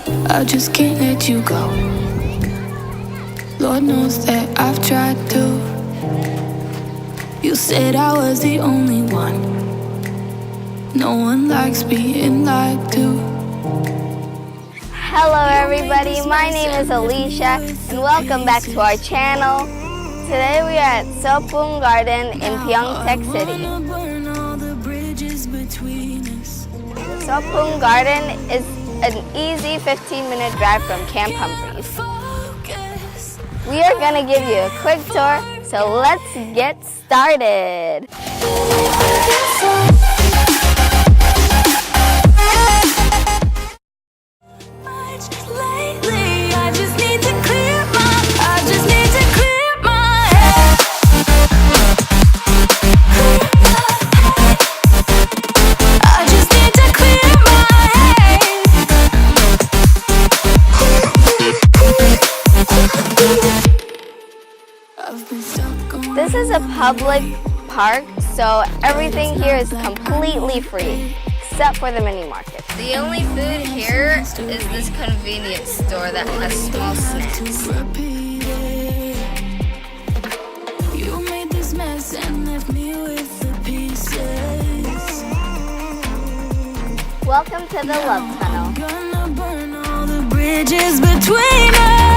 I just can't let you go. Lord knows that I've tried to. You said I was the only one. No one likes being lied to. Hello everybody, my name is Alicia and welcome back to our channel. Today we are at Sopung Garden in Pyeongtaek City. Sopung Garden is an easy 15-minute drive from Camp Humphreys. We are going to give you a quick tour, so let's get started. This is a public park, so everything here is completely free, except for the mini market. The only food here is this convenience store that has small snacks. You made this mess and left me with the pieces. Welcome to the Love Tunnel. Gonna burn all the bridges between us.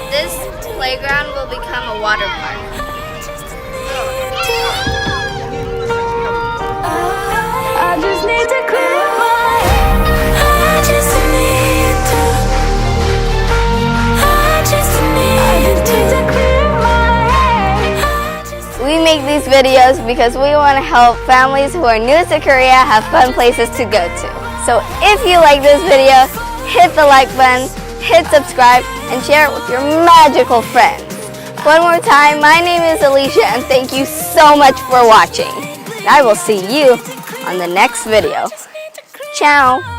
This playground will become a water park. I just need to clear my head. I just need to clear my head. We make these videos because we want to help families who are new to Korea have fun places to go to. So if you like this video, hit the like button, hit subscribe, and share it with your magical friends. One more time, my name is Alicia and thank you so much for watching. I will see you on the next video. Ciao!